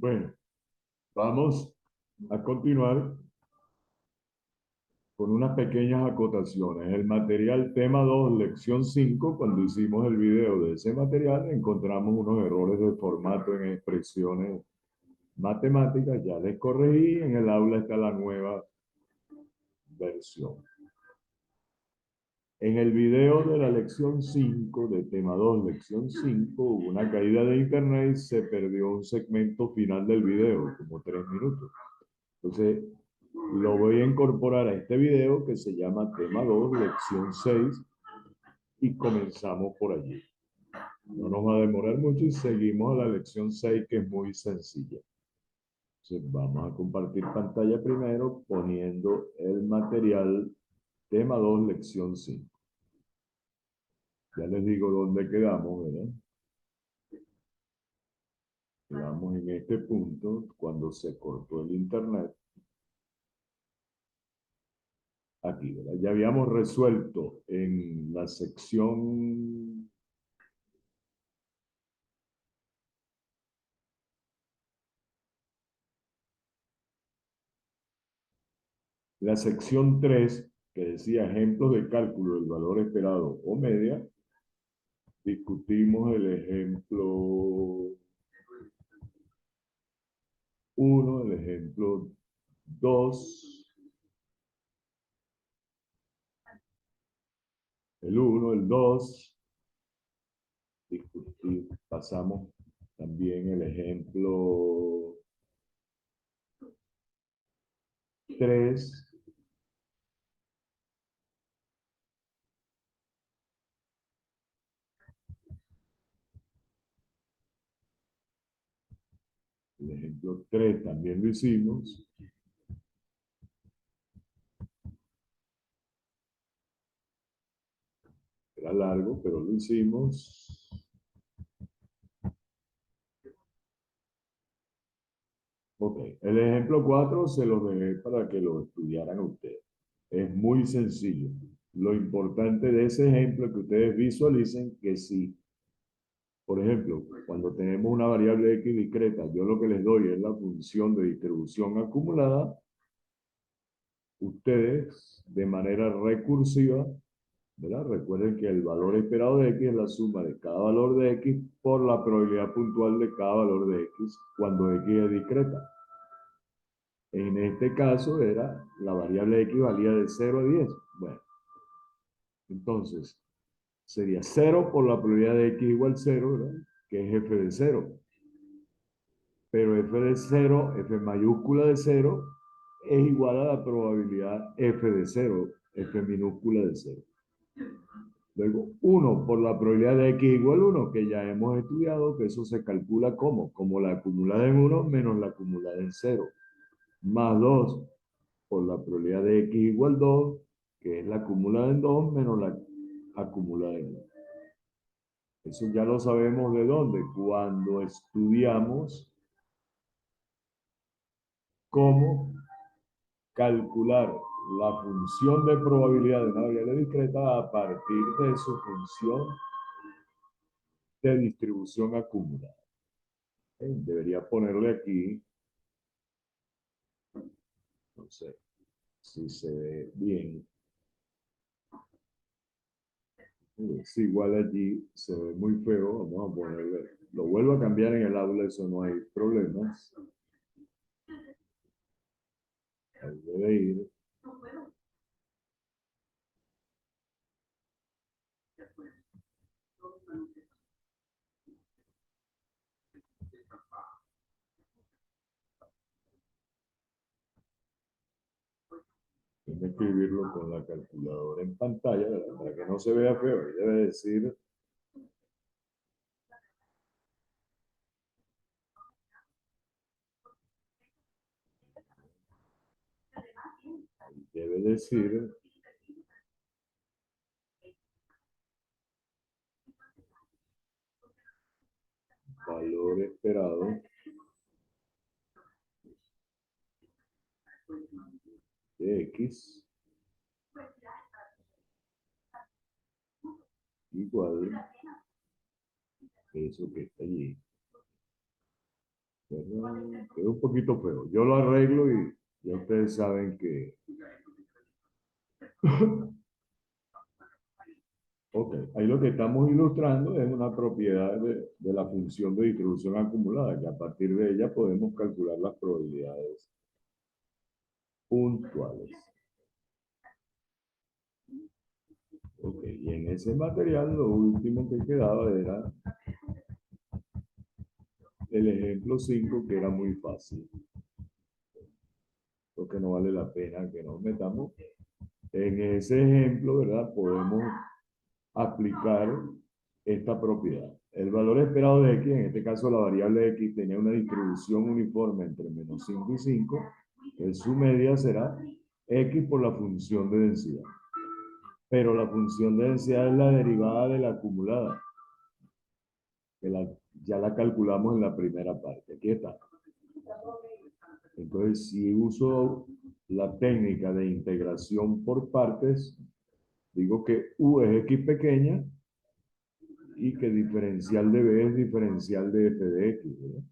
Bueno, vamos a continuar con unas pequeñas acotaciones. El material tema 2, lección 5, cuando hicimos el video de ese material, encontramos unos errores de formato en expresiones matemáticas. Ya les corregí, en el aula está la nueva versión. En el video de la lección 5, de tema 2, lección 5, hubo una caída de internet y se perdió un segmento final del video, como 3 minutos. Entonces, lo voy a incorporar a este video que se llama tema 2, lección 6, y comenzamos por allí. No nos va a demorar mucho y seguimos a la lección 6, que es muy sencilla. Entonces, vamos a compartir pantalla primero poniendo el material tema 2, lección 5. Ya les digo dónde quedamos, ¿verdad? Quedamos en este punto cuando se cortó el internet. Aquí, ¿verdad? Ya habíamos resuelto en la sección la sección 3, que decía ejemplos de cálculo del valor esperado o media, discutimos el ejemplo 1, el ejemplo 2, el 1, el 2, pasamos también el ejemplo 3, el ejemplo 3 también lo hicimos. Era largo, pero lo hicimos. Ok, el ejemplo 4 se los dejé para que lo estudiaran ustedes. Es muy sencillo. Lo importante de ese ejemplo es que ustedes visualicen que si, por ejemplo, cuando tenemos una variable x discreta, yo lo que les doy es la función de distribución acumulada, ustedes de manera recursiva, ¿verdad? Recuerden que el valor esperado de x es la suma de cada valor de x por la probabilidad puntual de cada valor de x cuando x es discreta. En este caso era la variable x valía de 0 a 10. Bueno, entonces sería 0 por la probabilidad de x igual 0, ¿verdad? Que es f de 0. Pero f de 0, f mayúscula de 0, es igual a la probabilidad f de 0, f minúscula de 0. Luego, 1 por la probabilidad de x igual 1, que ya hemos estudiado que eso se calcula como la acumulada en 1 menos la acumulada en 0, más 2 por la probabilidad de x igual 2, que es la acumulada en 2 menos la acumulada en 1. Eso ya lo sabemos de dónde, cuando estudiamos cómo calcular la función de probabilidad de una variable discreta a partir de su función de distribución acumulada. Debería ponerle aquí, no sé si se ve bien. Es igual allí, se ve muy feo, vamos a ponerle, lo vuelvo a cambiar en el aula, eso no hay problemas. Ahí debe ir. Tiene que escribirlo con la calculadora en pantalla, ¿verdad? Para que no se vea feo. Ahí debe decir debe decir valor esperado de x igual a eso que está allí ¿verdad? Quedó un poquito feo. Yo lo arreglo y ya ustedes saben que... Ok, ahí lo que estamos ilustrando es una propiedad de la función de distribución acumulada, que a partir de ella podemos calcular las probabilidades puntuales. Ok, y en ese material lo último que quedaba era el ejemplo 5, que era muy fácil, porque no vale la pena que nos metamos. En ese ejemplo, ¿verdad? Podemos aplicar esta propiedad. El valor esperado de x, en este caso la variable x, tenía una distribución uniforme entre menos 5 y 5, entonces su media será x por la función de densidad. Pero la función de densidad es la derivada de la acumulada, que ya la calculamos en la primera parte. Aquí está. Entonces, si uso la técnica de integración por partes, digo que u es x pequeña y que diferencial de b es diferencial de f de x, ¿verdad?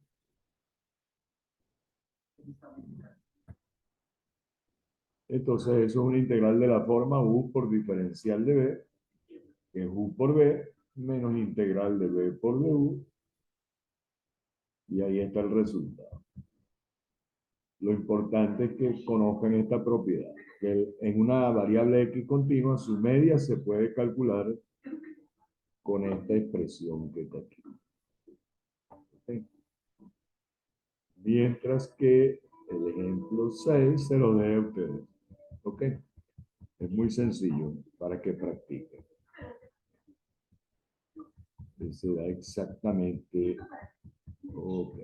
Entonces, eso es una integral de la forma u por diferencial de b, que es u por b, menos integral de b por du, y ahí está el resultado. Lo importante es que conozcan esta propiedad, que en una variable x continua, su media se puede calcular con esta expresión que está aquí. ¿Okay? Mientras que el ejemplo 6 se lo dé a ustedes. ¿Ok? Es muy sencillo para que practiquen. Se da exactamente. Ok.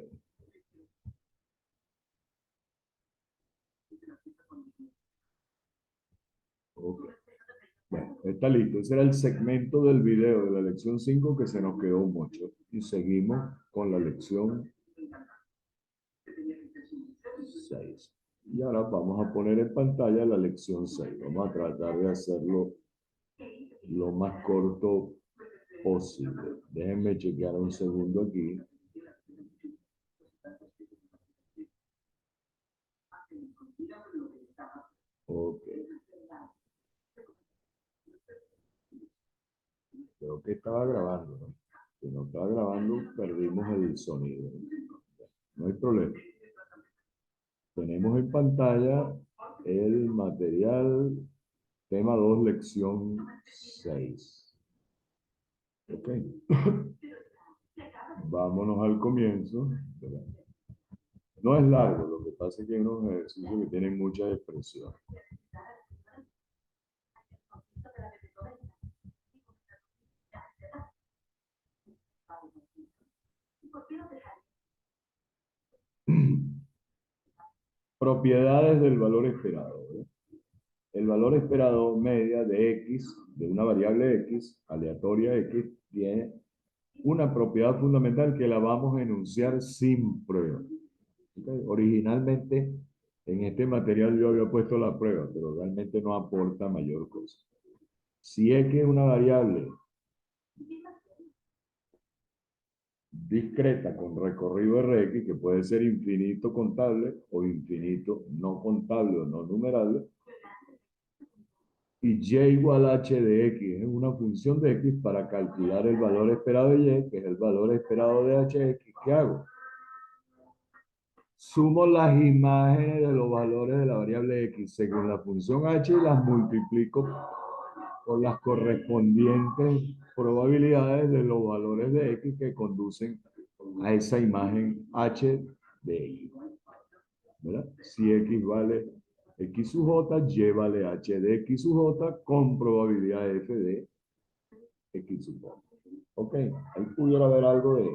Ok. Bueno, está listo. Ese era el segmento del video de la lección 5 que se nos quedó mucho. Y seguimos con la lección 6. Y ahora vamos a poner en pantalla la lección 6. Vamos a tratar de hacerlo lo más corto posible. Déjenme chequear un segundo aquí. Ok. Creo que estaba grabando, ¿no? Si no estaba grabando, perdimos el sonido. No hay problema. Tenemos en pantalla el material tema 2, lección 6. Ok. Vámonos al comienzo. No es largo, lo que pasa es que hay unos ejercicios que tienen mucha expresión. Propiedades del valor esperado, ¿verdad? El valor esperado media de x, de una variable x, aleatoria x, tiene una propiedad fundamental que la vamos a enunciar sin prueba. ¿Okay? Originalmente, en este material yo había puesto la prueba, pero realmente no aporta mayor cosa. Si x es una variable discreta con recorrido Rx, que puede ser infinito contable o infinito no contable o no numerable, y y igual a h de x es una función de x para calcular el valor esperado de y, que es el valor esperado de hx, ¿qué hago? Sumo las imágenes de los valores de la variable x según la función h y las multiplico por las correspondientes probabilidades de los valores de x que conducen a esa imagen h de x. ¿Verdad? Si x vale x sub j, y vale h de x sub j con probabilidad f de x sub j. Ok, ahí pudiera haber algo de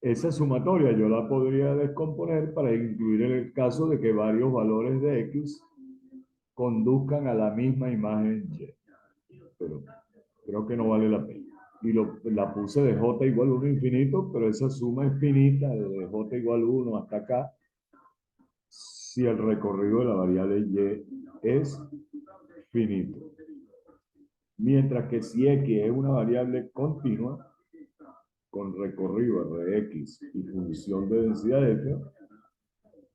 esa sumatoria. Yo la podría descomponer para incluir en el caso de que varios valores de x conduzcan a la misma imagen y. Pero creo que no vale la pena. Y la puse de j igual 1 infinito, pero esa suma es finita, de j igual 1 hasta acá, si el recorrido de la variable y es finito. Mientras que si x es una variable continua, con recorrido Rx y función de densidad f,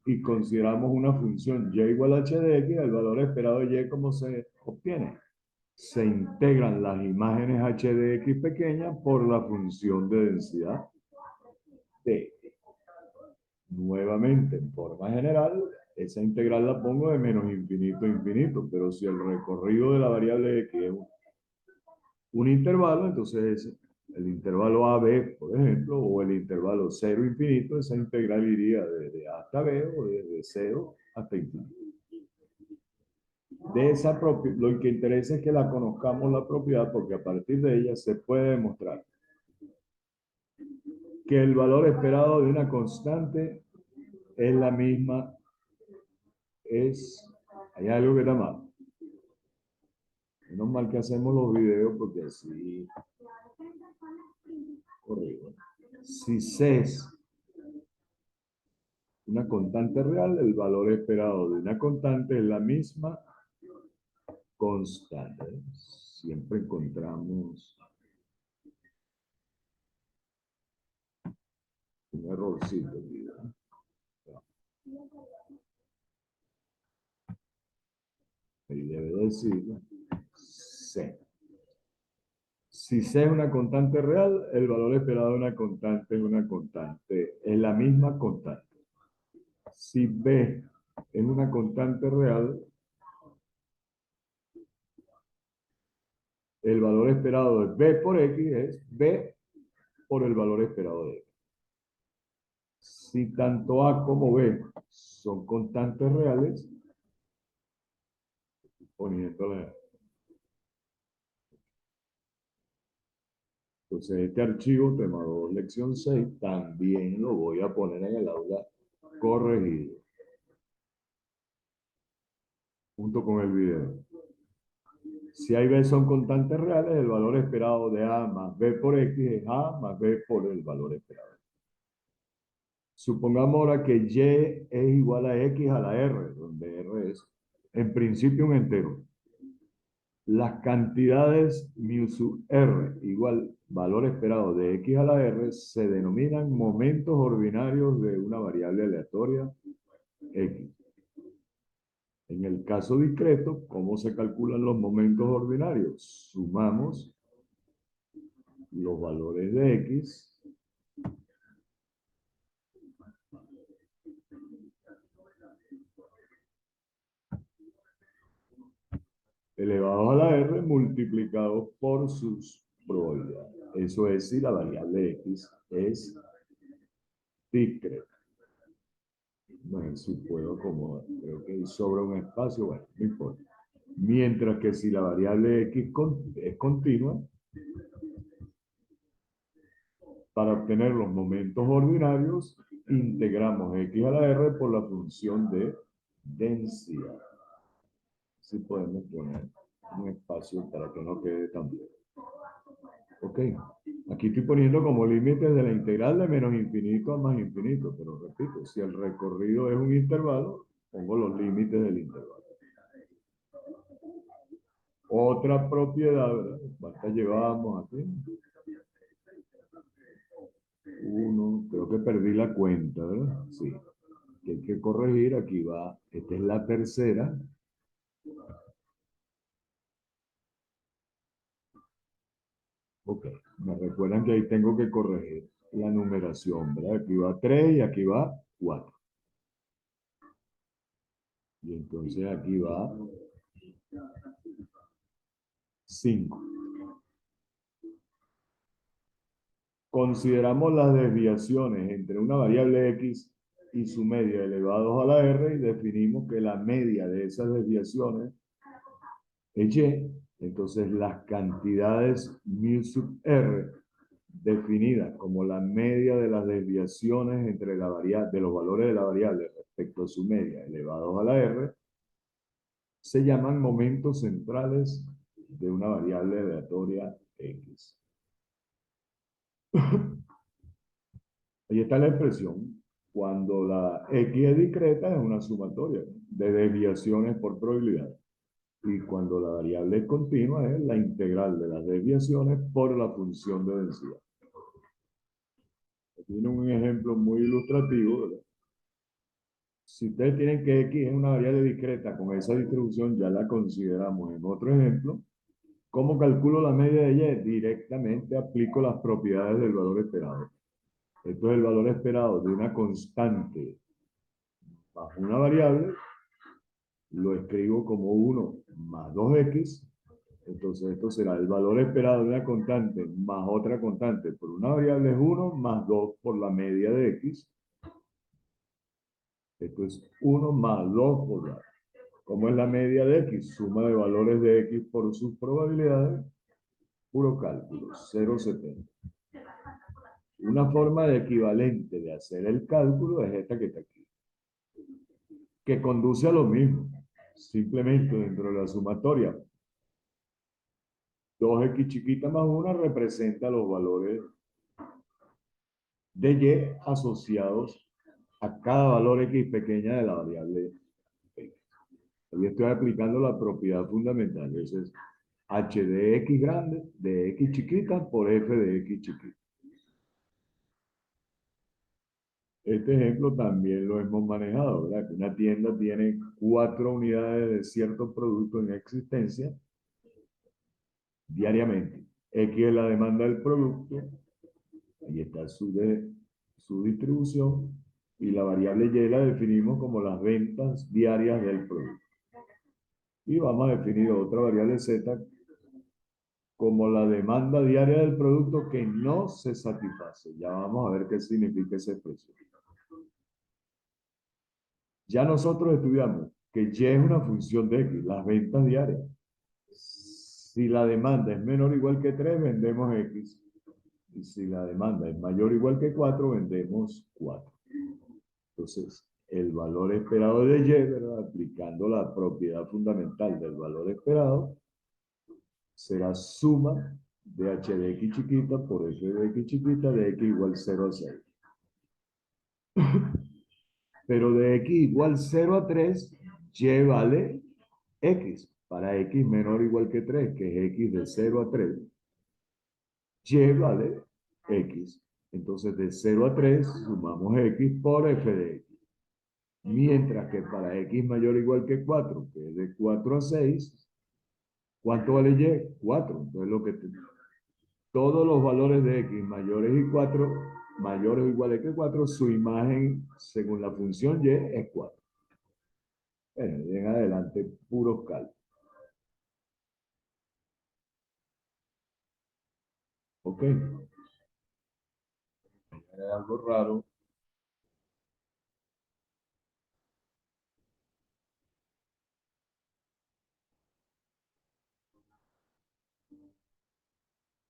y consideramos una función y igual a h de x, el valor esperado de y, ¿cómo se obtiene? Se integran las imágenes h de x pequeñas por la función de densidad t. Nuevamente, en forma general, esa integral la pongo de menos infinito a infinito, pero si el recorrido de la variable x es un intervalo, entonces el intervalo AB, por ejemplo, o el intervalo 0 infinito, esa integral iría desde A hasta B o desde 0 hasta infinito. De esa lo que interesa es que la conozcamos la propiedad, porque a partir de ella se puede demostrar que el valor esperado de una constante es la misma, hay algo que está mal. Menos mal que hacemos los videos porque así corrijo. Si C es una constante real, el valor esperado de una constante es la misma constante. Siempre encontramos un errorcito aquí, ¿verdad? Ahí debe decir C. Si C es una constante real, el valor esperado de una constante es una constante, es la misma constante. Si B es una constante real, el valor esperado de B por X es B por el valor esperado de X. Si tanto A como B son constantes reales, poniéndole. Entonces, este archivo, tema 2, lección 6, también lo voy a poner en el aula corregido, junto con el video. Si A y B son constantes reales, el valor esperado de A más B por X es A más B por el valor esperado. Supongamos ahora que Y es igual a X a la R, donde R es, en principio, un entero. Las cantidades mu sub R igual valor esperado de X a la R se denominan momentos ordinarios de una variable aleatoria X. En el caso discreto, ¿cómo se calculan los momentos ordinarios? Sumamos los valores de X elevados a la R multiplicados por sus probabilidades. Eso es si la variable X es discreta. Bueno, si puedo acomodar, creo que sobra un espacio, bueno, no importa. Mientras que si la variable X es continua, para obtener los momentos ordinarios, integramos X a la R por la función de densidad. Si podemos poner un espacio para que no quede tan bien. Ok, aquí estoy poniendo como límites de la integral de menos infinito a más infinito, pero repito, si el recorrido es un intervalo, pongo los límites del intervalo. Otra propiedad, ¿verdad? ¿Cuántas llevábamos aquí? Uno, creo que perdí la cuenta, ¿verdad? Sí, que hay que corregir, aquí va, esta es la tercera. Ok, me recuerdan que ahí tengo que corregir la numeración, ¿verdad? Aquí va 3 y aquí va 4. Y entonces aquí va 5. Consideramos las desviaciones entre una variable X y su media elevados a la R y definimos que la media de esas desviaciones es Y. Entonces las cantidades mu sub R definidas como la media de las desviaciones entre la variable, de los valores de la variable respecto a su media elevados a la R se llaman momentos centrales de una variable aleatoria X. Ahí está la expresión. Cuando la X es discreta es una sumatoria de desviaciones por probabilidad. Y cuando la variable es continua es la integral de las desviaciones por la función de densidad. Tiene un ejemplo muy ilustrativo, ¿verdad? Si ustedes tienen que X es una variable discreta con esa distribución, ya la consideramos en otro ejemplo. ¿Cómo calculo la media de Y? Directamente aplico las propiedades del valor esperado. Esto es el valor esperado de una constante bajo una variable, lo escribo como 1 más 2x. Entonces esto será el valor esperado de una constante más otra constante por una variable es 1 más 2 por la media de x. Esto es 1 más 2 por la... ¿Cómo es la media de x? Suma de valores de x por sus probabilidades. Puro cálculo, 0,70. Una forma de equivalente de hacer el cálculo es esta que está aquí, que conduce a lo mismo. Simplemente dentro de la sumatoria, 2x chiquita más 1 representa los valores de y asociados a cada valor x pequeña de la variable x. Aquí estoy aplicando la propiedad fundamental. Ese es h de x grande, de x chiquita, por f de x chiquita. Este ejemplo también lo hemos manejado, ¿verdad? Que una tienda tiene 4 unidades de cierto producto en existencia diariamente. X es la demanda del producto, ahí está su distribución, y la variable Y la definimos como las ventas diarias del producto. Y vamos a definir otra variable Z como la demanda diaria del producto que no se satisface. Ya vamos a ver qué significa esa expresión. Ya nosotros estudiamos que Y es una función de X, las ventas diarias. Si la demanda es menor o igual que 3, vendemos X. Y si la demanda es mayor o igual que 4, vendemos 4. Entonces, el valor esperado de Y, ¿verdad? Aplicando la propiedad fundamental del valor esperado, será suma de h de x chiquita por f de x chiquita de x igual 0 a 6. Pero de x igual 0 a 3, y vale x. Para x menor o igual que 3, que es x de 0 a 3, y vale x. Entonces de 0 a 3 sumamos x por f de x. Mientras que para x mayor o igual que 4, que es de 4 a 6, ¿cuánto vale y? 4. Entonces todos los valores de x mayores y 4, mayores o iguales que 4, su imagen según la función y es 4. Bueno, en adelante, puros cálculos. ¿Ok? Hay algo raro.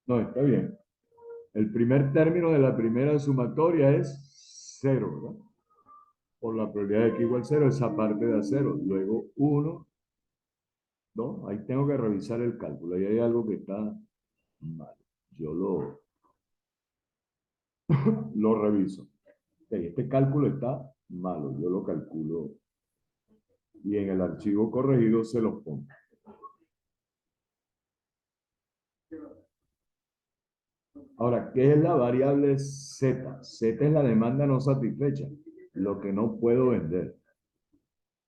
No, está bien. El primer término de la primera sumatoria es 0, ¿verdad? Por la probabilidad de que igual 0, esa parte da 0. Luego 1, ¿no? Ahí tengo que revisar el cálculo. Ahí hay algo que está mal. Yo lo reviso. Okay, este cálculo está malo. Yo lo calculo y en el archivo corregido se los pongo. Ahora, ¿qué es la variable Z? Z es la demanda no satisfecha, lo que no puedo vender.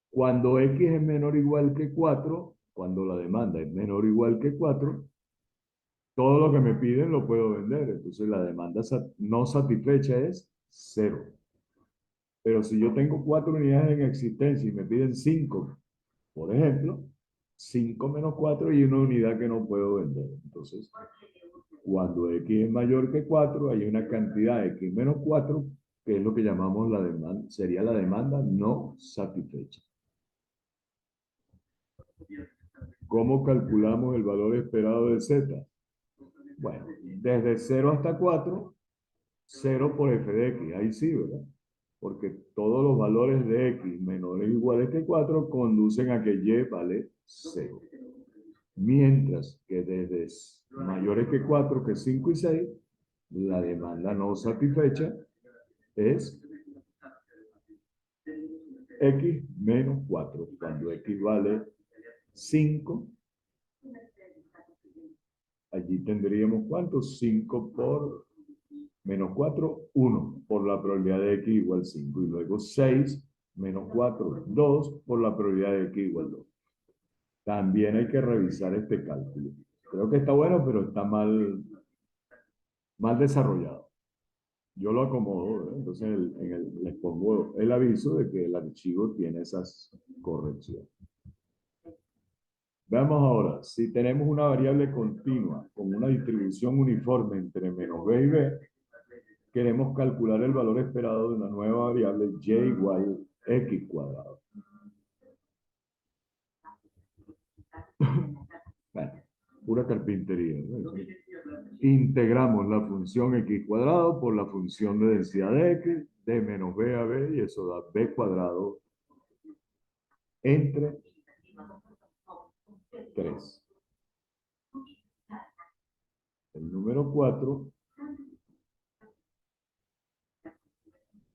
Cuando X es menor o igual que 4, cuando la demanda es menor o igual que 4, todo lo que me piden lo puedo vender. Entonces la demanda no satisfecha es 0. Pero si yo tengo 4 unidades en existencia y me piden 5, por ejemplo, 5 menos 4 y una unidad que no puedo vender. Entonces, cuando X es mayor que 4, hay una cantidad X menos 4, que es lo que llamamos la demanda, sería la demanda no satisfecha. ¿Cómo calculamos el valor esperado de Z? Bueno, desde 0 hasta 4, 0 por f de x, ahí sí, ¿verdad? Porque todos los valores de x menores o iguales que 4 conducen a que y vale 0. Mientras que desde mayores que 4, que 5 y 6, la demanda no satisfecha es x menos 4. Cuando x vale 5, allí tendríamos ¿cuánto? 5 por Menos 4, 1, por la probabilidad de x igual 5. Y luego 6, menos 4, 2, por la probabilidad de x igual 2. También hay que revisar este cálculo. Creo que está bueno, pero está mal desarrollado. Yo lo acomodo, ¿eh? Entonces les pongo el aviso de que el archivo tiene esas correcciones. Veamos ahora, si tenemos una variable continua con una distribución uniforme entre menos b y b, queremos calcular el valor esperado de una nueva variable y igual x cuadrado. Bueno, pura carpintería, ¿no? Integramos la función x cuadrado por la función de densidad de x, de menos b a b, y eso da b cuadrado entre 3. El número 4,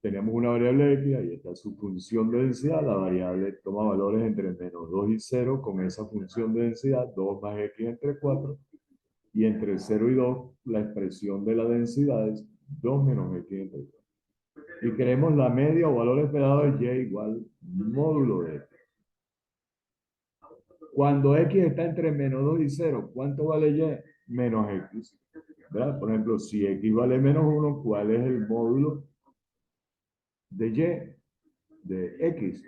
tenemos una variable x, ahí está su función de densidad, la variable toma valores entre menos 2 y 0 con esa función de densidad, 2 más x entre 4, y entre 0 y 2, la expresión de la densidad es 2 menos x entre 4. Y queremos la media o valor esperado de y igual módulo de x. Cuando x está entre menos 2 y 0, ¿cuánto vale y? Menos x. ¿Verdad? Por ejemplo, si x vale menos 1, ¿cuál es el módulo de y? De x.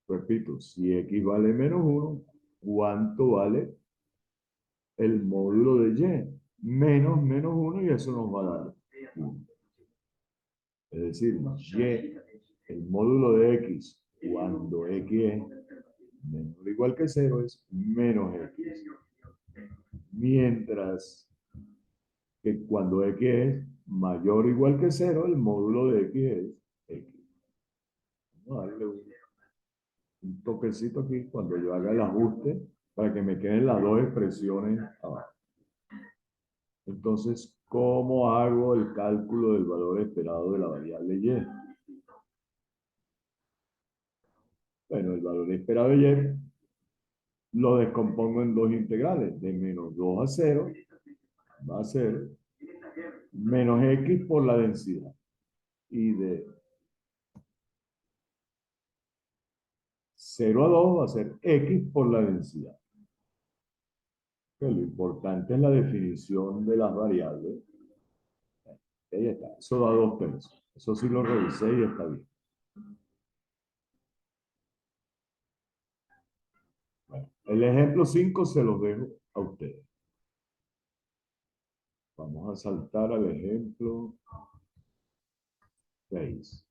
Repito, si x vale menos 1, ¿cuánto vale el módulo de y? Menos 1, y eso nos va a dar 1. Es decir, y, el módulo de x, cuando x es menor o igual que 0, es menos x. Mientras que cuando x es mayor o igual que 0, el módulo de x es x. Vamos a darle un toquecito aquí cuando yo haga el ajuste para que me queden las dos expresiones abajo. Entonces, ¿cómo hago el cálculo del valor esperado de la variable y? Bueno, el valor esperado de y lo descompongo en dos integrales. De menos 2 a 0 va a ser menos x por la densidad. Y de 0 a 2 va a ser x por la densidad. Pero lo importante es la definición de las variables. Ahí está. Eso da 2 tercios. Eso sí lo revisé y está bien. Bueno, el ejemplo 5 se los dejo a ustedes. Vamos a saltar al ejemplo 6.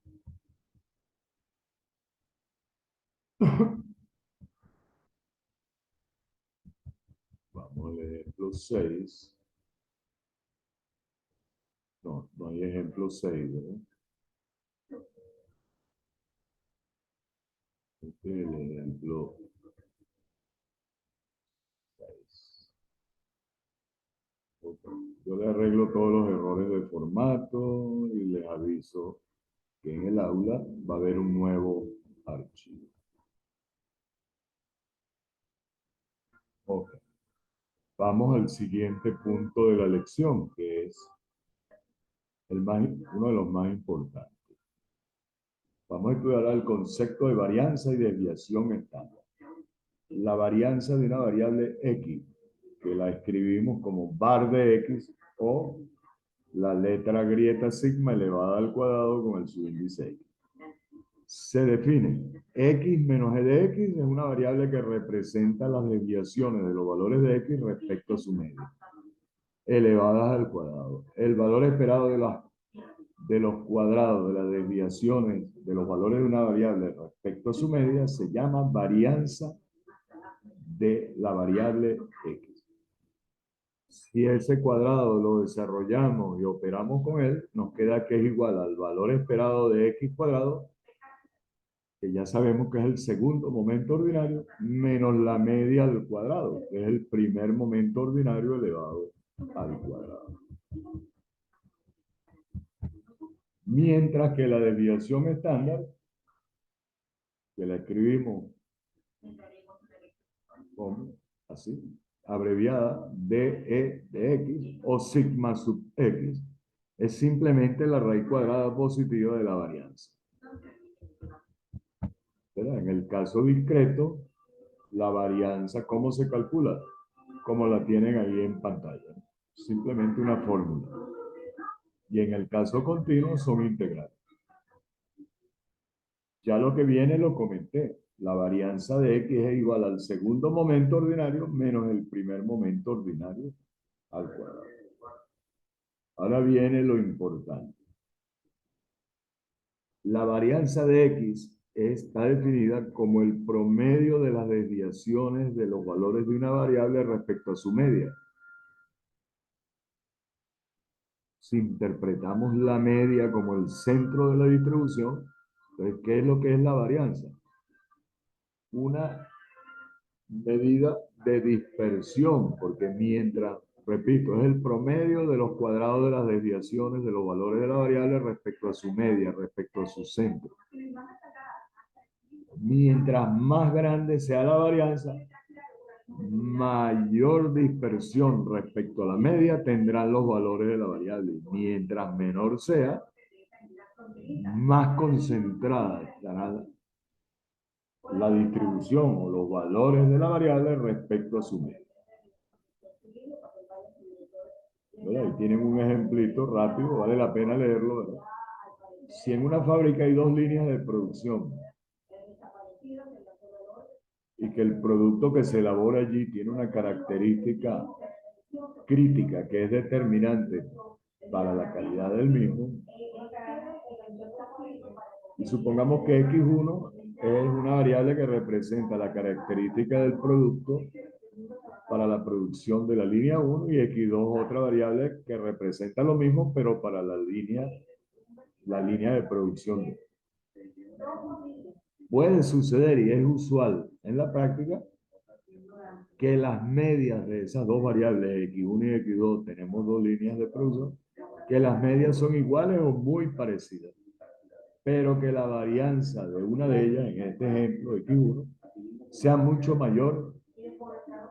Vamos al ejemplo 6. No, no hay ejemplo 6, ¿verdad? Este es el ejemplo 6. Okay. Yo le arreglo todos los errores de formato y les aviso que en el aula va a haber un nuevo archivo. Ok. Vamos al siguiente punto de la lección, que es uno de los más importantes. Vamos a estudiar el concepto de varianza y desviación estándar. La varianza de una variable x, que la escribimos como var de x, o la letra grieta sigma elevada al cuadrado con el subíndice x. Se define x menos e de x es una variable que representa las desviaciones de los valores de x respecto a su media, elevadas al cuadrado. El valor esperado de los cuadrados de las desviaciones de los valores de una variable respecto a su media se llama varianza de la variable x. Si ese cuadrado lo desarrollamos y operamos con él, nos queda que es igual al valor esperado de x cuadrado, que ya sabemos que es el segundo momento ordinario, menos la media al cuadrado, que es el primer momento ordinario elevado al cuadrado. Mientras que la desviación estándar, que la escribimos como así, abreviada DE de X o sigma sub X, es simplemente la raíz cuadrada positiva de la varianza. ¿Verdad? En el caso discreto, la varianza, ¿cómo se calcula? Como la tienen ahí en pantalla. Simplemente una fórmula. Y en el caso continuo son integrales. Ya lo que viene lo comenté. La varianza de X es igual al segundo momento ordinario menos el primer momento ordinario al cuadrado. Ahora viene lo importante. La varianza de X está definida como el promedio de las desviaciones de los valores de una variable respecto a su media. Si interpretamos la media como el centro de la distribución, entonces, ¿qué es lo que es la varianza? Una medida de dispersión, porque mientras, repito, es el promedio de los cuadrados de las desviaciones de los valores de la variable respecto a su media, respecto a su centro. Mientras más grande sea la varianza, mayor dispersión respecto a la media tendrán los valores de la variable. Mientras menor sea, más concentrada estará la distribución o los valores de la variable respecto a su media. ¿Verdad? Y tienen un ejemplito rápido, vale la pena leerlo, ¿verdad? Si en una fábrica hay dos líneas de producción y que el producto que se elabora allí tiene una característica crítica que es determinante para la calidad del mismo, y supongamos que X1 es una variable que representa la característica del producto para la producción de la línea 1 y X2 otra variable que representa lo mismo pero para la línea de producción. Puede suceder y es usual en la práctica que las medias de esas dos variables, X1 y X2, tenemos dos líneas de producción, que las medias son iguales o muy parecidas, pero que la varianza de una de ellas, en este ejemplo, X1, sea mucho mayor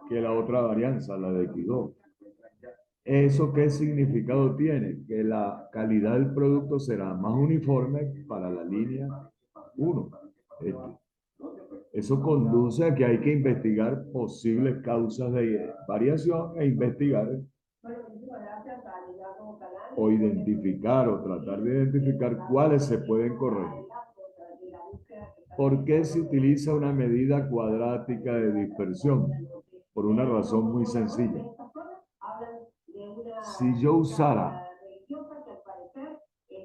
que la otra varianza, la de X2. ¿Eso qué significado tiene? Que la calidad del producto será más uniforme para la línea 1. Eso conduce a que hay que investigar posibles causas de variación e investigar o identificar o tratar de identificar cuáles se pueden corregir. ¿Por qué se utiliza una medida cuadrática de dispersión? Por una razón muy sencilla. Si yo usara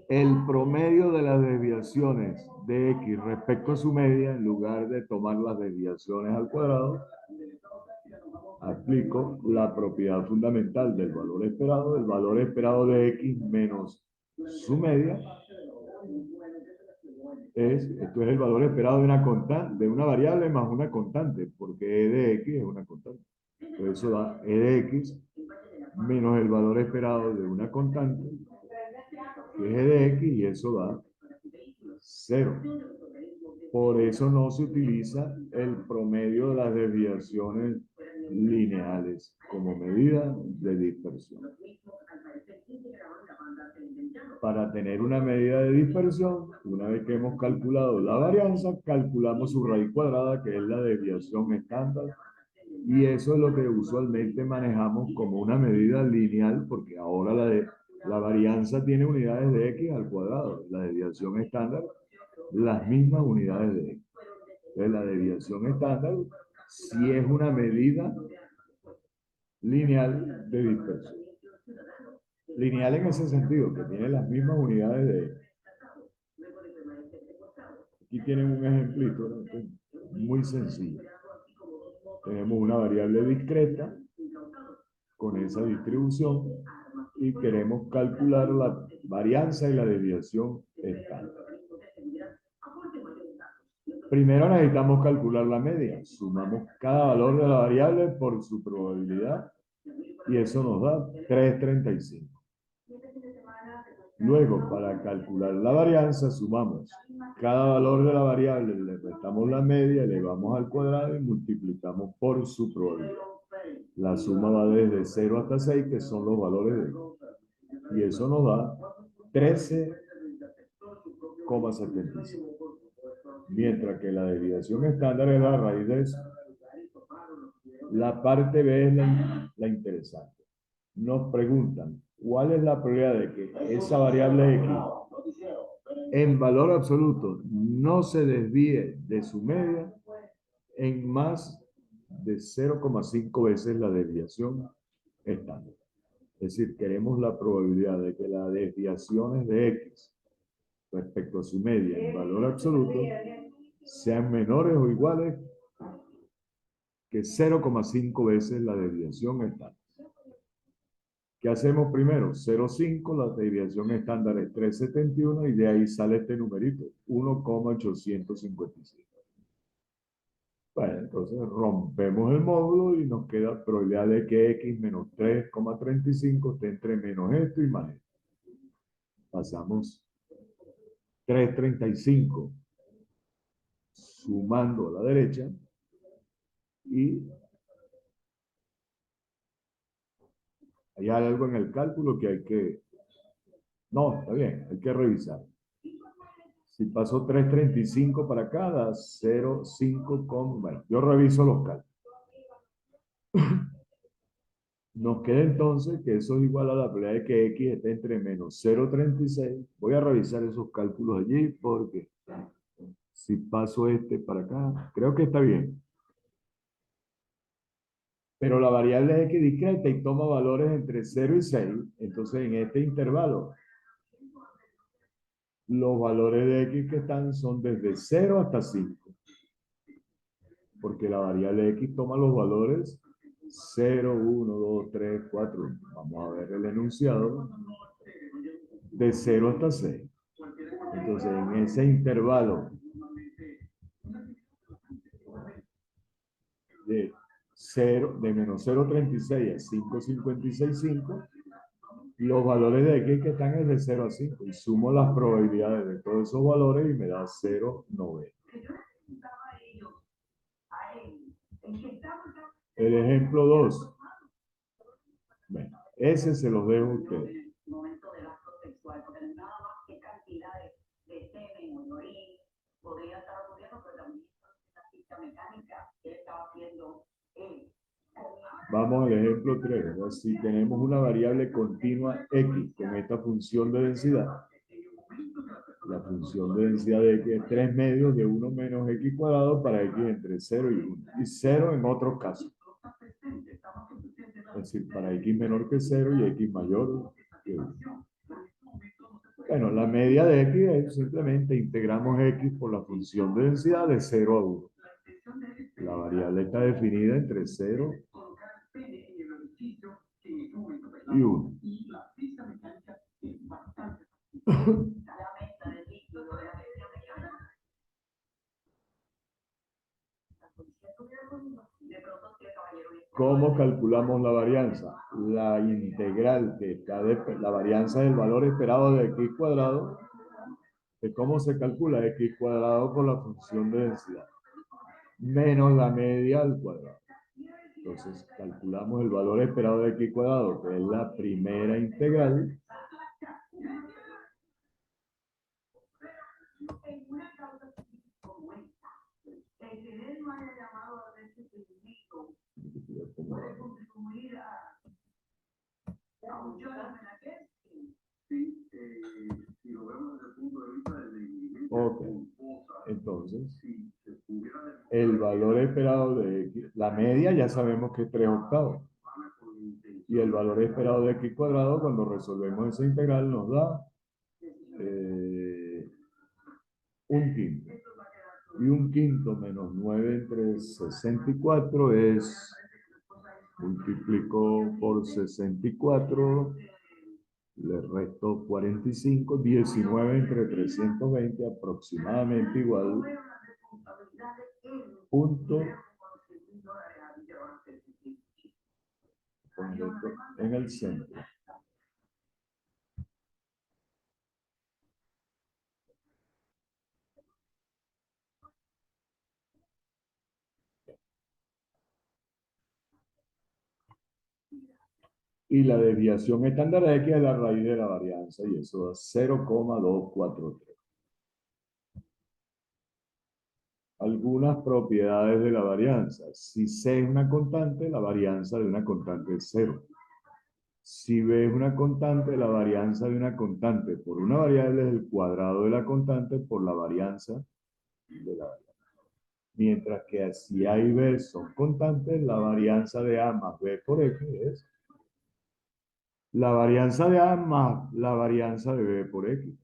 el promedio de las desviaciones de X respecto a su media, en lugar de tomar las desviaciones al cuadrado, aplico la propiedad fundamental del valor esperado. El valor esperado de X menos su media esto es el valor esperado de una constante, de una variable más una constante, porque E de X es una constante. Entonces eso da E de X menos el valor esperado de una constante, que es E de X, y eso da 0. Por eso no se utiliza el promedio de las desviaciones lineales como medida de dispersión. Para tener una medida de dispersión, una vez que hemos calculado la varianza, calculamos su raíz cuadrada, que es la desviación estándar, y eso es lo que usualmente manejamos como una medida lineal, porque ahora la varianza tiene unidades de X al cuadrado, la desviación estándar, las mismas unidades de X. Entonces, la desviación estándar sí es una medida lineal de dispersión. Lineal en ese sentido, que tiene las mismas unidades de X. Aquí tienen un ejemplito, ¿no? Muy sencillo. Tenemos una variable discreta con esa distribución y queremos calcular la varianza y la desviación estándar. Primero necesitamos calcular la media. Sumamos cada valor de la variable por su probabilidad y eso nos da 3,35. Luego, para calcular la varianza, sumamos cada valor de la variable, le restamos la media, elevamos al cuadrado y multiplicamos por su probabilidad. La suma va desde 0 hasta 6, que son los valores de x. Y eso nos da 13,75. Mientras que la desviación estándar es la raíz de eso. La parte B es la interesante. Nos preguntan, ¿cuál es la probabilidad de que esa variable x en valor absoluto no se desvíe de su media en más de 0,5 veces la desviación estándar? Es decir, queremos la probabilidad de que las desviaciones de x respecto a su media en valor absoluto sean menores o iguales que 0,5 veces la desviación estándar. ¿Qué hacemos primero? 0,5, la desviación estándar es 3,71 y de ahí sale este numerito, 1,855. Bueno, entonces rompemos el módulo y nos queda probabilidad de que x menos 3,35 esté entre menos esto y más esto. Pasamos 3,35 sumando a la derecha y hay algo en el cálculo que hay que... No, está bien, hay que revisar. Si paso 3,35 para acá, da 0,5 con... Bueno, yo reviso los cálculos. Nos queda entonces que eso es igual a la probabilidad de que x esté entre menos 0,36. Voy a revisar esos cálculos allí porque si paso este para acá, creo que está bien. Pero la variable es x discreta y toma valores entre 0 y 6. Entonces en este intervalo, los valores de x que están son desde 0 hasta 5. Porque la variable x toma los valores 0, 1, 2, 3, 4. Vamos a ver el enunciado de 0 hasta 6. Entonces, en ese intervalo de 0, de menos 0,36 a 5,565, los valores de x que están es de 0 a 5. Y sumo las probabilidades de todos esos valores y me da 0,90. El ejemplo 2. Bueno, ese se los dejo a ustedes. Vamos al ejemplo 3. ¿No? Si tenemos una variable continua x con esta función de densidad, la función de densidad de x es 3 medios de 1 menos x cuadrado para x entre 0 y 1. Y 0 en otros casos. Es decir, para x menor que 0 y x mayor que 1. Bueno, la media de x es simplemente integramos x por la función de densidad de 0 a 1. La variable está definida entre 0 y 1. ¿Cómo calculamos la varianza? La integral que está de la varianza del valor esperado de x cuadrado. ¿De cómo se calcula? X cuadrado por la función de densidad menos la media al cuadrado. Entonces calculamos el valor esperado de x cuadrado, que es la primera integral, ok. Entonces, el valor esperado de x, la media ya sabemos que es 3 octavos. Y el valor esperado de x cuadrado, cuando resolvemos esa integral, nos da un quinto. Y un quinto menos 9 entre 64 es, multiplico por 64, le resto 45, 19 entre 320, aproximadamente igual, punto, en el centro. Y la desviación estándar de X es la raíz de la varianza y eso da 0,243. Algunas propiedades de la varianza. Si C es una constante, la varianza de una constante es cero. Si B es una constante, la varianza de una constante por una variable es el cuadrado de la constante por la varianza de la variable. Mientras que si A y B son constantes, la varianza de A más B por X es la varianza de A más la varianza de B por X.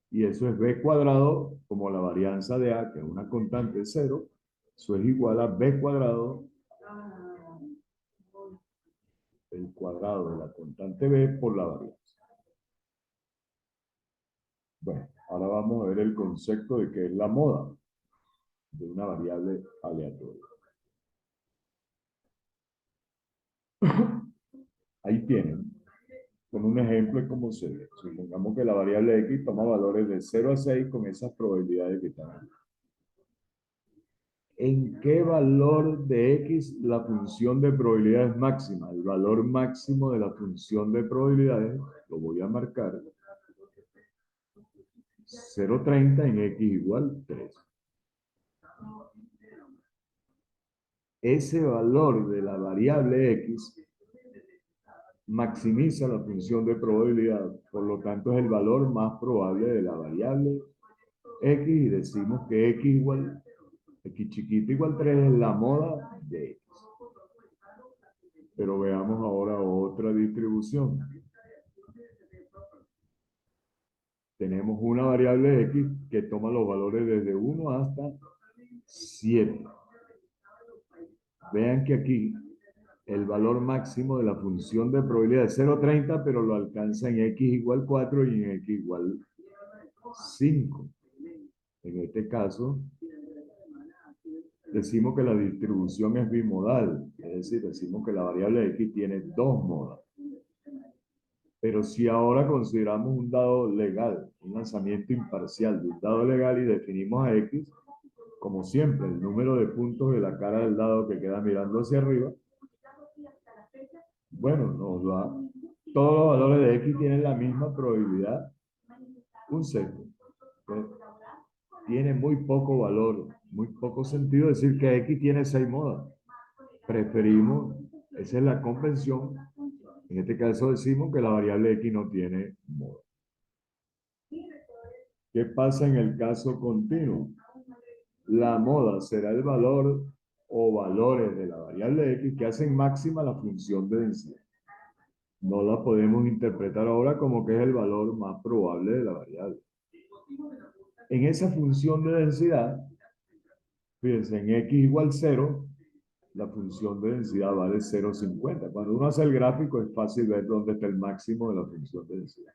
Y eso es B cuadrado, como la varianza de A, que es una constante cero, eso es igual a B cuadrado, el cuadrado de la constante B por la varianza. Bueno, ahora vamos a ver el concepto de qué es la moda de una variable aleatoria. Ahí tienen, con un ejemplo de cómo se ve. Supongamos que la variable X toma valores de 0 a 6 con esas probabilidades que están aquí. ¿En qué valor de X la función de probabilidad es máxima? El valor máximo de la función de probabilidades, lo voy a marcar, 0,30 en X igual 3. Ese valor de la variable X maximiza la función de probabilidad, por lo tanto es el valor más probable de la variable X y decimos que X igual, X chiquito igual 3 es la moda de X. Pero veamos ahora otra distribución. Tenemos una variable X que toma los valores desde 1 hasta 7. Vean que aquí el valor máximo de la función de probabilidad es 0,30, pero lo alcanza en X igual 4 y en X igual 5. En este caso, decimos que la distribución es bimodal, es decir, decimos que la variable X tiene dos modas. Pero si ahora consideramos un dado legal, un lanzamiento imparcial de un dado legal y definimos a X, como siempre, el número de puntos de la cara del dado que queda mirando hacia arriba, bueno, nos da, todos los valores de X tienen la misma probabilidad, un sexto. Tiene muy poco valor, muy poco sentido decir que X tiene 6 modas. Preferimos, esa es la convención, en este caso decimos que la variable X no tiene moda. ¿Qué pasa en el caso continuo? La moda será el valor o valores de la variable X que hacen máxima la función de densidad. No la podemos interpretar ahora como que es el valor más probable de la variable. En esa función de densidad, fíjense, en X igual 0, la función de densidad vale 0,50. Cuando uno hace el gráfico es fácil ver dónde está el máximo de la función de densidad.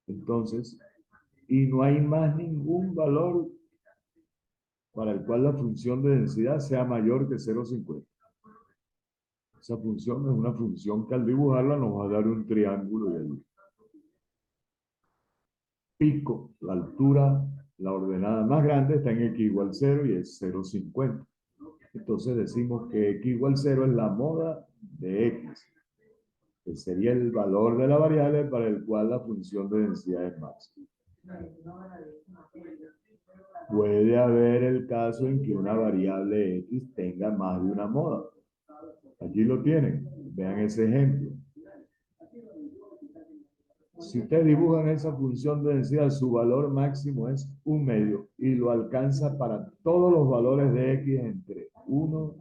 Entonces, y no hay más ningún valor para el cual la función de densidad sea mayor que 0,50. Esa función es una función que al dibujarla nos va a dar un triángulo y el pico, la altura, la ordenada más grande está en X igual 0 y es 0,50. Entonces decimos que X igual 0 es la moda de X, que sería el valor de la variable para el cual la función de densidad es máxima. Puede haber el caso en que una variable X tenga más de una moda. Aquí lo tienen. Vean ese ejemplo. Si ustedes dibujan esa función de densidad, su valor máximo es 1/2 y lo alcanza para todos los valores de X entre 1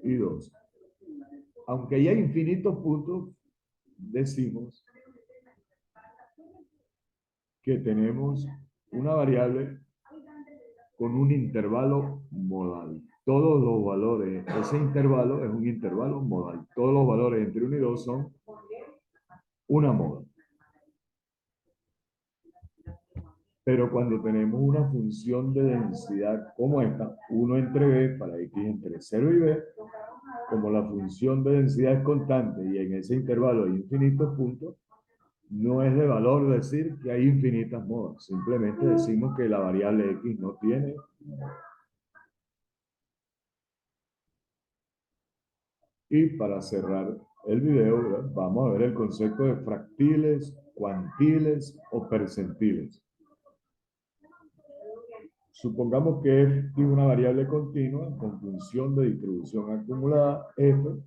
y 2. Aunque ya hay infinitos puntos, decimos que tenemos una variable con un intervalo modal. Todos los valores, ese intervalo es un intervalo modal. Todos los valores entre 1 y 2 son una moda. Pero cuando tenemos una función de densidad como esta, 1 entre b para x entre 0 y b, como la función de densidad es constante y en ese intervalo hay infinitos puntos, no es de valor decir que hay infinitas modas. Simplemente decimos que la variable x no tiene moda. Y para cerrar el video, ¿verdad? Vamos a ver el concepto de fractiles, cuantiles o percentiles. Supongamos que f es una variable continua con función de distribución acumulada f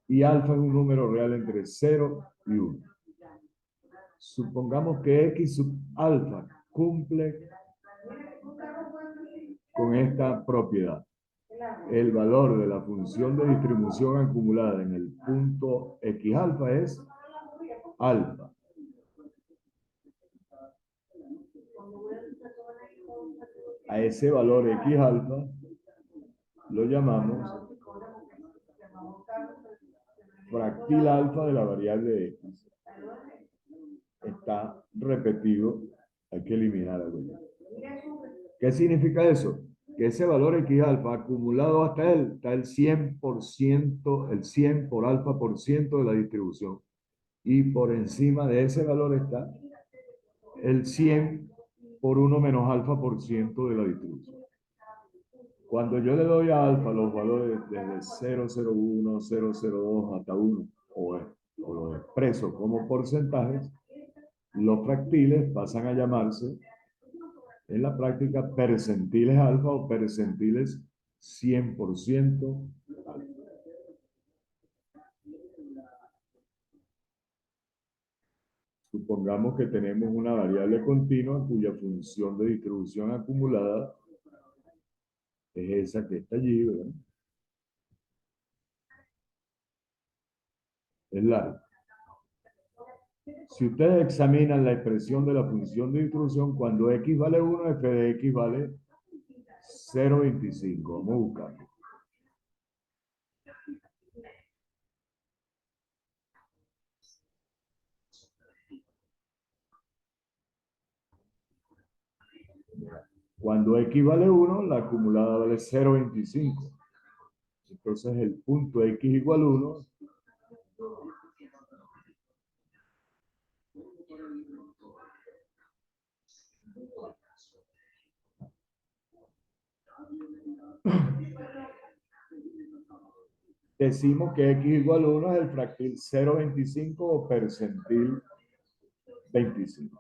y alfa es un número real entre 0 y 1. Supongamos que x sub alfa cumple con esta propiedad. El valor de la función de distribución acumulada en el punto x alfa es alfa. A ese valor x alfa lo llamamos fractil alfa de la variable x. Está repetido, hay que eliminar algo ya. ¿Qué significa eso? Que ese valor x alfa acumulado hasta él está el 100%, el 100 por alfa por ciento de la distribución. Y por encima de ese valor está el 100 por 1 menos alfa por ciento de la distribución. Cuando yo le doy a alfa los valores desde 0,01, 0,02 hasta 1, o los expreso como porcentajes, los fractiles pasan a llamarse en la práctica percentiles alfa o percentiles 100% alfa. Supongamos que tenemos una variable continua cuya función de distribución acumulada es esa que está allí, ¿verdad? Es larga. Si ustedes examinan la expresión de la función de distribución, cuando x vale 1, f de x vale 0,25. Vamos a buscarlo. Cuando x vale 1, la acumulada vale 0,25. Entonces el punto x igual 1 decimos que x igual 1 es el fractil 0,25 o percentil 25.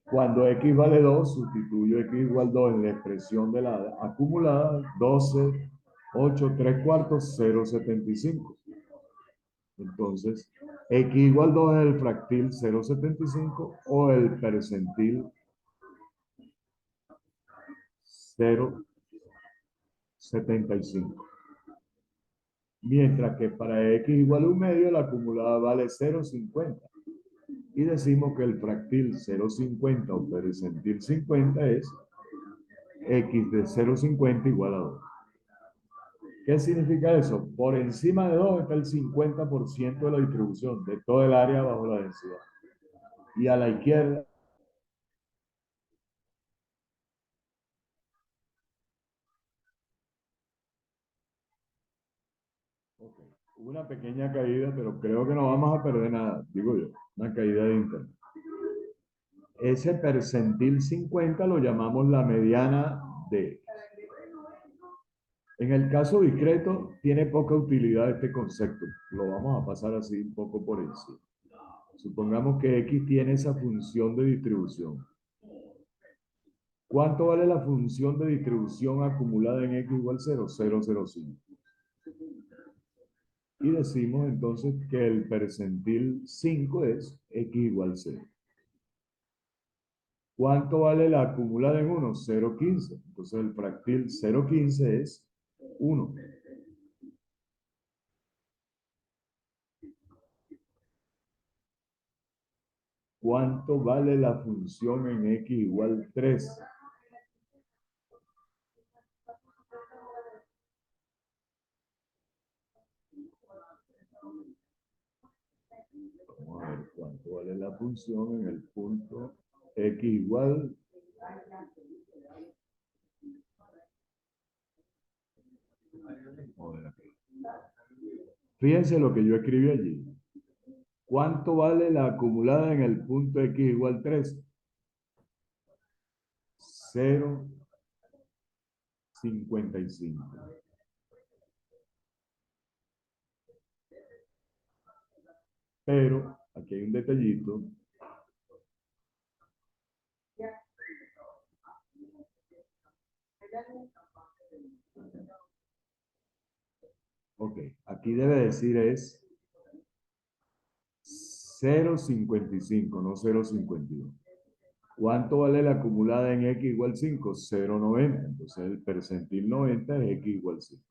Cuando x vale 2, sustituyo x igual 2 en la expresión de la acumulada, 12, 8, 3 cuartos, 0,75. Entonces, x igual 2 es el fractil 0,75 o el percentil 0,75. Mientras que para x igual a 1 medio, la acumulada vale 0,50. Y decimos que el fractil 0,50 o percentil 50 es x de 0,50 igual a 2. ¿Qué significa eso? Por encima de 2 está el 50% de la distribución de todo el área bajo la densidad. Y a la izquierda, okay, una pequeña caída, pero creo que no vamos a perder nada, digo yo, una caída de internet. Ese percentil 50 lo llamamos la mediana de. En el caso discreto, tiene poca utilidad este concepto. Lo vamos a pasar así un poco por encima. Supongamos que x tiene esa función de distribución. ¿Cuánto vale la función de distribución acumulada en x igual 0? 0,05. Y decimos entonces que el percentil 5 es x igual 0. ¿Cuánto vale la acumulada en 1? 0,15. Entonces el fractil 0,15 es 1. ¿Cuánto vale la función en x igual 3? Vamos a ver cuánto vale la función en el punto x igual. Fíjense lo que yo escribí allí. ¿Cuánto vale la acumulada en el punto x igual 3? 0,55. Pero aquí hay un detallito. Ok, aquí debe decir es 0,55, no 0,52. ¿Cuánto vale la acumulada en X igual 5? 0,90. Entonces el percentil 90 es X igual 5.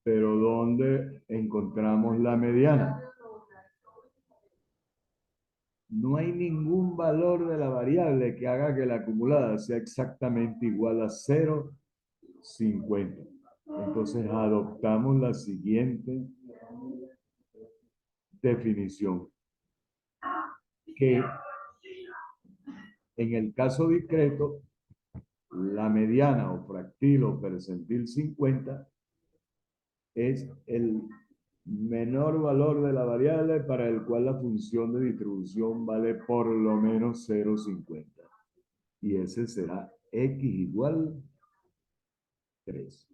Pero ¿dónde encontramos la mediana? No hay ningún valor de la variable que haga que la acumulada sea exactamente igual a 0,50. Entonces adoptamos la siguiente definición, que en el caso discreto, la mediana o fractil o percentil 50 es el menor valor de la variable para el cual la función de distribución vale por lo menos 0,50. Y ese será x igual 3.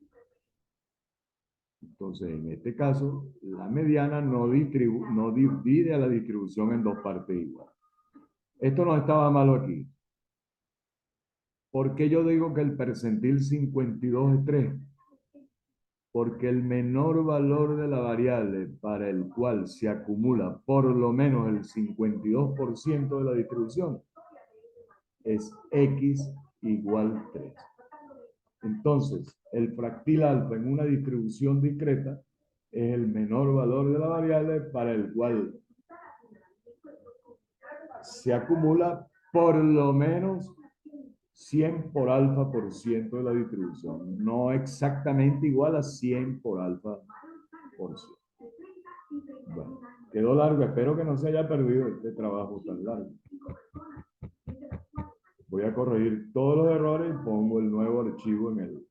Entonces, en este caso, la mediana no divide a la distribución en dos partes iguales. Esto no estaba malo aquí. ¿Por qué yo digo que el percentil 52 es 3? Porque el menor valor de la variable para el cual se acumula por lo menos el 52% de la distribución es x igual 3. Entonces, el fractil alfa en una distribución discreta es el menor valor de la variable para el cual se acumula por lo menos 100 por alfa por ciento de la distribución. No exactamente igual a 100 por alfa por ciento. Bueno, quedó largo. Espero que no se haya perdido este trabajo tan largo. Voy a corregir todos los errores y pongo el nuevo archivo en el.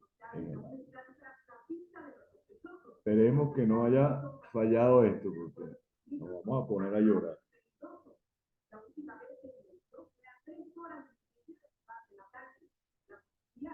Esperemos que no haya fallado esto, porque nos vamos a poner a llorar.